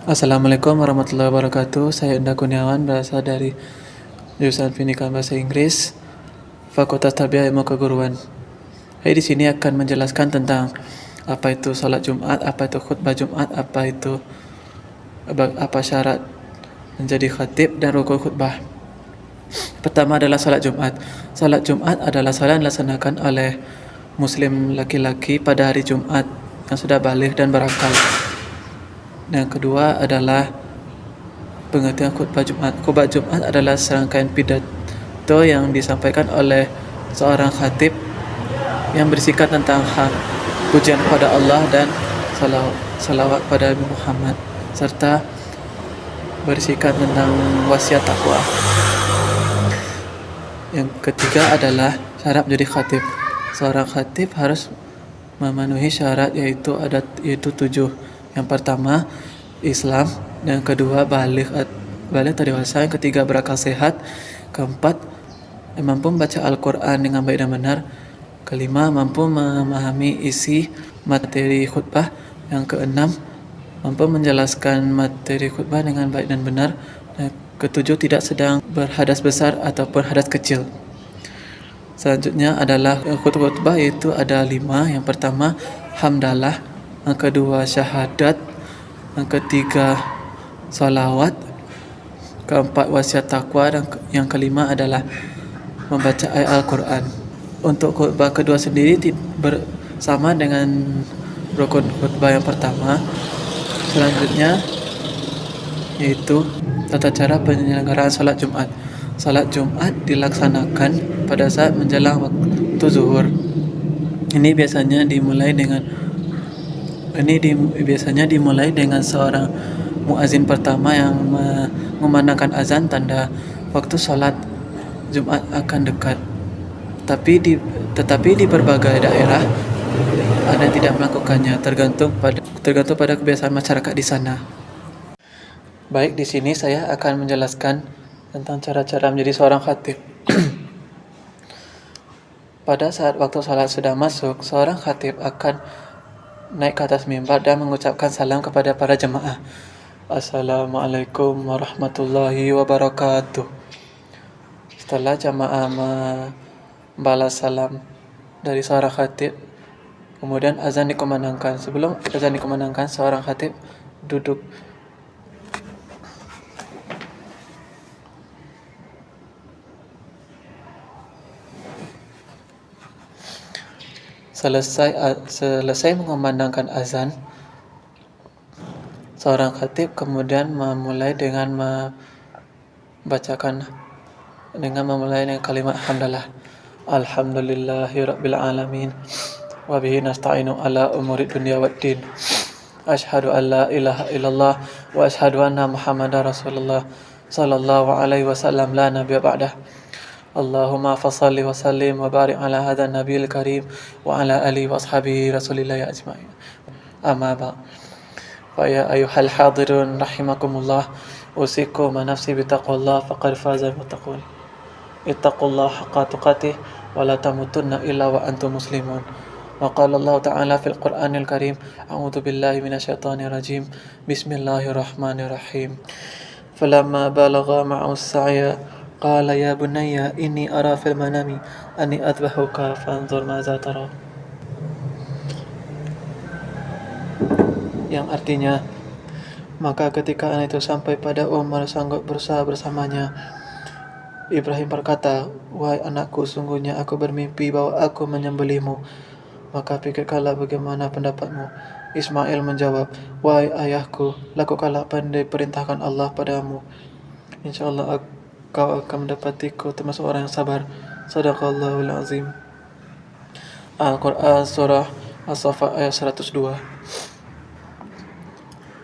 Assalamualaikum warahmatullahi wabarakatuh. Saya Enda Kurniawan, berasal dari jurusan Pendidikan Bahasa Inggris, Fakultas Tarbiyah Ilmu Keguruan. Saya di sini akan menjelaskan tentang apa itu salat Jumat, apa itu khutbah Jumat, apa syarat menjadi khatib dan rukun khutbah. Pertama adalah salat Jumat. Salat Jumat adalah salat yang dilaksanakan oleh Muslim laki-laki pada hari Jumat yang sudah baligh dan berakal. Yang kedua adalah pengertian khutbah Jumat. Khutbah Jumat adalah serangkaian pidato yang disampaikan oleh seorang khatib yang berisikan tentang pujian kepada Allah dan salawat pada Nabi Muhammad, serta berisikan tentang wasiat takwa. Yang ketiga adalah syarat menjadi khatib. Seorang khatib harus memenuhi syarat yaitu 7. Yang pertama, Islam. Yang kedua, balik atau dewasa. Yang ketiga, berakal sehat. Keempat, mampu membaca Al-Quran dengan baik dan benar. Kelima, mampu memahami isi materi khutbah. Yang keenam, mampu menjelaskan materi khutbah dengan baik dan benar. Dan ketujuh, tidak sedang berhadas besar ataupun hadas kecil. Selanjutnya adalah khutbah, yaitu ada 5. Yang pertama, hamdalah. Yang kedua, syahadat. Yang ketiga, salawat. Keempat, wasiat takwa. Dan yang kelima adalah membaca ayat Al-Quran. Untuk khutbah kedua sendiri bersama dengan rukun khutbah yang pertama. Selanjutnya yaitu tata cara penyelenggaraan salat Jumat. Salat Jumat dilaksanakan pada saat menjelang waktu zuhur. Ini biasanya dimulai dengan seorang muazin pertama yang mengumandangkan azan, tanda waktu salat Jumat akan dekat. Tetapi di berbagai daerah ada yang tidak melakukannya, tergantung pada kebiasaan masyarakat di sana. Baik, di sini saya akan menjelaskan tentang cara-cara menjadi seorang khatib. Pada saat waktu salat sudah masuk, seorang khatib akan naik ke atas mimbar dan mengucapkan salam kepada para jemaah. Assalamualaikum warahmatullahi wabarakatuh. Setelah jemaah membalas salam dari seorang khatib, kemudian azan dikumandangkan. Sebelum azan dikumandangkan, seorang khatib duduk. Selesai mengumandangkan azan, seorang khatib kemudian memulai dengan kalimat hamdalah. Alhamdulillahirabbil alamin wa bihi nasta'inu ala umuri dunya waddin. Asyhadu an la ilaha illallah wa asyhadu anna Muhammadar Rasulullah sallallahu alaihi wasallam la nabiyya ba'dah. Allahumma fasalli wa sallim wa barik ala hadha nabiyil karim wa ala alihi wa ashabihi rasulillahi ajma'in. Amma ba'. Fa ya ayyuhal hadirun rahimakumullah, usikum wa nafsi bitaqwallah faqad faza muttaqun. Ittaqullaha haqqa tuqatih wa la tamutunna illa wa antum muslimun. Wa qala Allah ta'ala fil Qur'anil Karim, a'udzu billahi minasyaitonir rajim. Bismillahirrahmanirrahim. Falamma balagha ma'us sa'ya qala ya bunayya inni ara fil manami anni adbahuka fanzur madza tara. Yang artinya, maka ketika anak itu sampai pada Umar sanggup berusaha bersamanya, Ibrahim berkata, wahai anakku, sungguhnya aku bermimpi bahwa aku menyembelihmu. Maka pikirkanlah bagaimana pendapatmu. Ismail menjawab, wahai ayahku, lakukanlah apa yang diperintahkan Allah padamu. InsyaAllah kau akan mendapatiku termasuk orang yang sabar. Sadaqallahul azim. Al-Quran Surah As-Saffat ayat 102.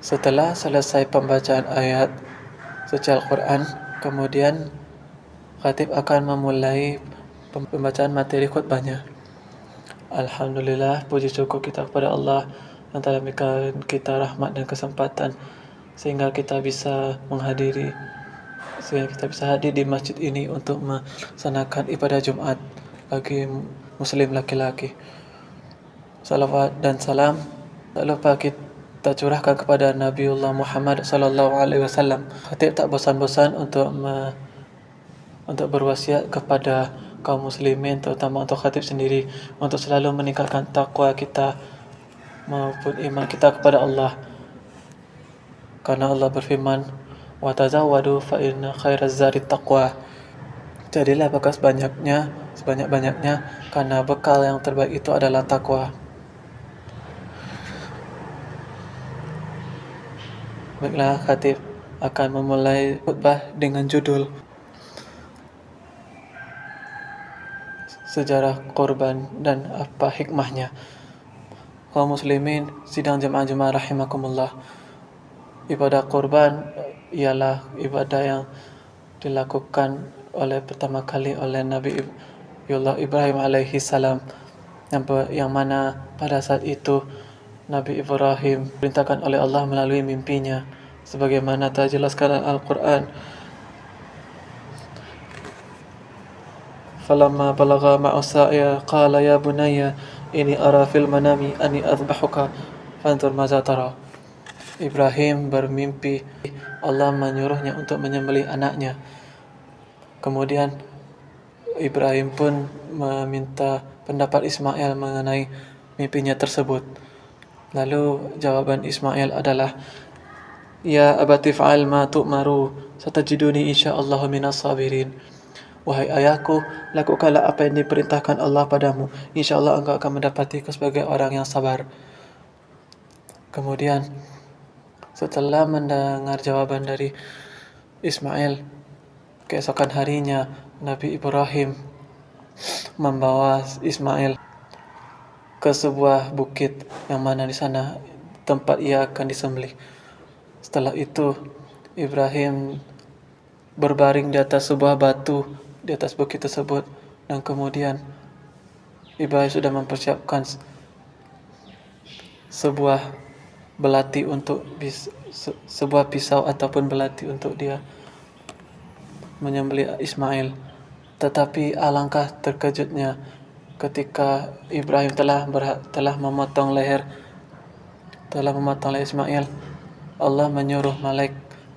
Setelah selesai pembacaan ayat suci Al-Quran, kemudian khatib akan memulai pembacaan materi khutbahnya. Alhamdulillah, puji syukur kita kepada Allah yang telah memberikan kita rahmat dan kesempatan sehingga kita bisa hadir di masjid ini untuk melaksanakan ibadah Jumat bagi muslim laki-laki. Salawat dan salam tak lupa kita tercurahkan kepada Nabiullah Muhammad sallallahu alaihi wasallam. Khatib tak bosan-bosan untuk berwasiat kepada kaum muslimin, terutama untuk khatib sendiri, untuk selalu meningkatkan takwa kita maupun iman kita kepada Allah. Karena Allah berfirman, "Wa tazawwadu fa inna khairaz zadi taqwa." Jadilah bekal sebanyak-banyaknya karena bekal yang terbaik itu adalah takwa. Baiklah, khatib akan memulai khutbah dengan judul Sejarah Korban dan apa hikmahnya. Kaum muslimin sidang jemaah-jemaah rahimakumullah. Ibadah korban ialah ibadah yang dilakukan pertama kali oleh Nabi Ibrahim alaihi salam, yang mana pada saat itu Nabi Ibrahim diperintahkan oleh Allah melalui mimpinya, sebagaimana terjelaskan dalam Al-Quran. Falamma balagha ma'u sa'ya qala ya bunayya inni ara fil manami anni adhbahuka fanzur madza tara. Ibrahim bermimpi Allah menyuruhnya untuk menyembelih anaknya. Kemudian Ibrahim pun meminta pendapat Ismail mengenai mimpinya tersebut. Lalu jawaban Ismail adalah, "Ya abati fa'al ma tu'maru, satajiduni insyaallah minas sabirin." Wahai ayahku, lakukanlah apa yang diperintahkan Allah padamu. InsyaAllah engkau akan mendapatiku sebagai orang yang sabar. Kemudian setelah mendengar jawaban dari Ismail, keesokan harinya Nabi Ibrahim membawa Ismail ke sebuah bukit yang mana di sana tempat ia akan disembelih. Setelah itu Ibrahim berbaring di atas sebuah batu di atas bukit tersebut, dan kemudian Ibrahim sudah mempersiapkan sebuah belati untuk sebuah pisau ataupun belati untuk dia menyembelih Ismail. Tetapi alangkah terkejutnya ketika Ibrahim telah memotong leher Ismail. Allah menyuruh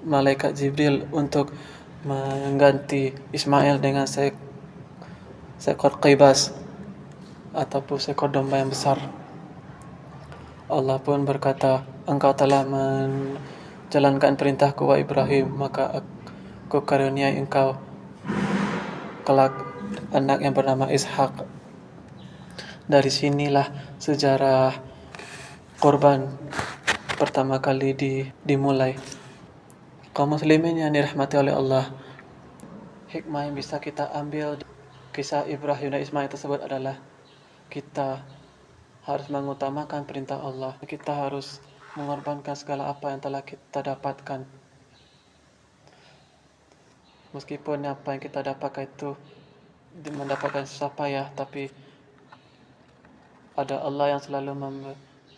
malaikat Jibril untuk mengganti Ismail dengan seekor qibas ataupun seekor domba yang besar. Allah pun berkata, "Engkau telah menjalankan perintahku wahai Ibrahim, maka aku karuniai engkau kelak anak yang bernama Ishak." Dari sinilah sejarah korban pertama kali dimulai. Kaum muslimin yang dirahmati oleh Allah, hikmah yang bisa kita ambil kisah Ibrahim dan Ismail tersebut adalah kita harus mengutamakan perintah Allah. Kita harus mengorbankan segala apa yang telah kita dapatkan. Meskipun apa yang kita dapatkan itu mendapatkan susah payah, tapi ada Allah yang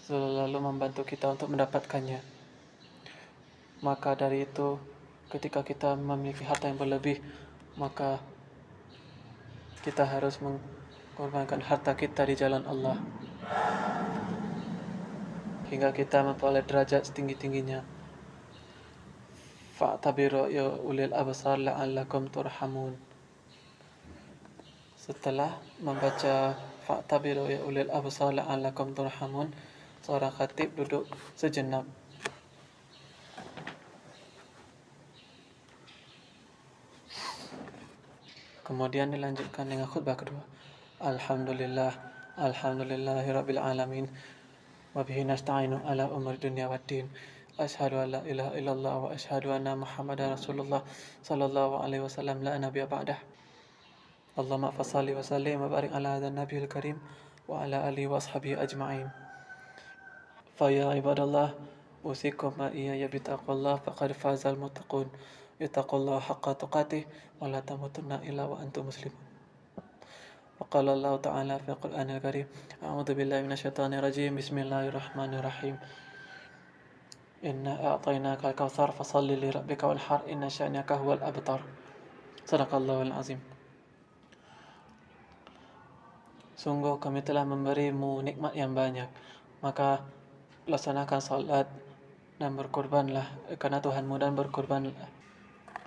selalu membantu kita untuk mendapatkannya. Maka dari itu, ketika kita memiliki harta yang berlebih, maka kita harus mengorbankan harta kita di jalan Allah hingga kita memperoleh derajat setinggi-tingginya. Fa'tabiru ya ulil absar la'allakum turhamun. Setelah membaca Fa'tabiru ya ulil absar la'allakum turhamun, seorang khatib duduk sejenak. Kemudian dilanjutkan dengan khutbah kedua. Alhamdulillahirabbil alamin wa bihi nasta'inu ala umuri dunya waddin. Asyhadu an la ilaha illallah wa asyhadu anna Muhammadar Rasulullah sallallahu alaihi wasallam la nabiyya ba'dah. Allahumma fashalli wa sallim wa barik ala hadzal nabiyil karim wa ala alihi wa ashabihi ajma'in. Fa ya ibadallah, usikum ma iyaya bitaqwallah faqad fazal muttaqun. Ittaqullaha haqqa tuqatih wa la tamutunna illa wa antum muslimun. Wa qala Allah ta'ala fil Qur'anil Karim, a'udzu billahi minasyaitonir rajim. Bismillahirrahmanirrahim. Inna a'tainaka al-kautsar fashalli li rabbika wanhar inna syani'aka huwal abtar. Shadaqallahul azim. Sungguh kami telah memberimu nikmat yang banyak, maka laksanakan salat dan berkorbanlah karena Tuhanmu dan berkorbanlah.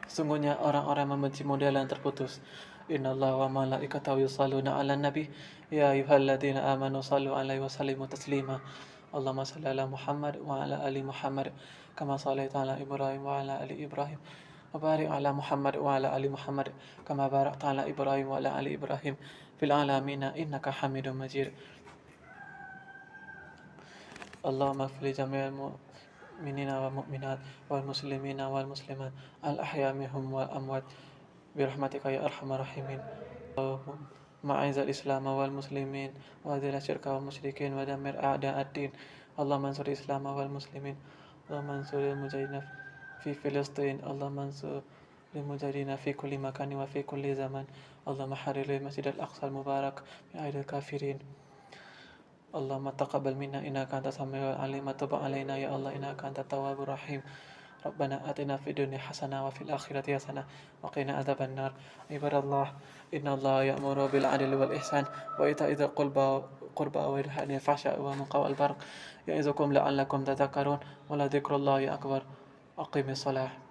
Sungguhnya orang-orang membencimu dia yang terputus. Innallaha wa malaikatahu yusalluna 'alan nabi ya ayyuhalladzina amanu sallu 'alaihi wa sallimu taslima. Allahumma shalli ala Muhammad wa ala ali Muhammad kama shallaita ala Ibrahim wa ala ali Ibrahim wa barik ala Muhammad wa ala ali Muhammad kama barakta ala Ibrahim wa ala ali Ibrahim fil alamin innaka Hamidum Majid. Allahumma ighfir li jami'il mu'minina wal mu'minat wal muslimina wal muslimat al ahya minhum wal amwat birahmatika ya arhamar rahimin. Allahumma a'izz al-islam wal muslimin wa adhil asyirka wal musyrikin wa dammir a'da ad-din. Allahumma ansur islam wal muslimin. Allahumma ansur al-mujahidin fi Filistin. Allahumma ansur المجاهدين في كل مكان وفي كل زمان. اللهم حرر المسجد الأقصى المبارك من أيدي الكافرين. اللهم تقبل منا إنك أنت السميع العليم وتب علينا يا الله إنك أنت التواب الرحيم. ربنا آتنا في الدنيا حسنة وفي الآخرة حسنة وقنا عذاب النار. عباد الله إن الله يأمر بالعدل والإحسان وإيتاء ذي القربى وينهى عن الفحشاء والمنكر والبغي يعظكم لعلكم تذكرون ولذكر الله أكبر. أقم الصلاة.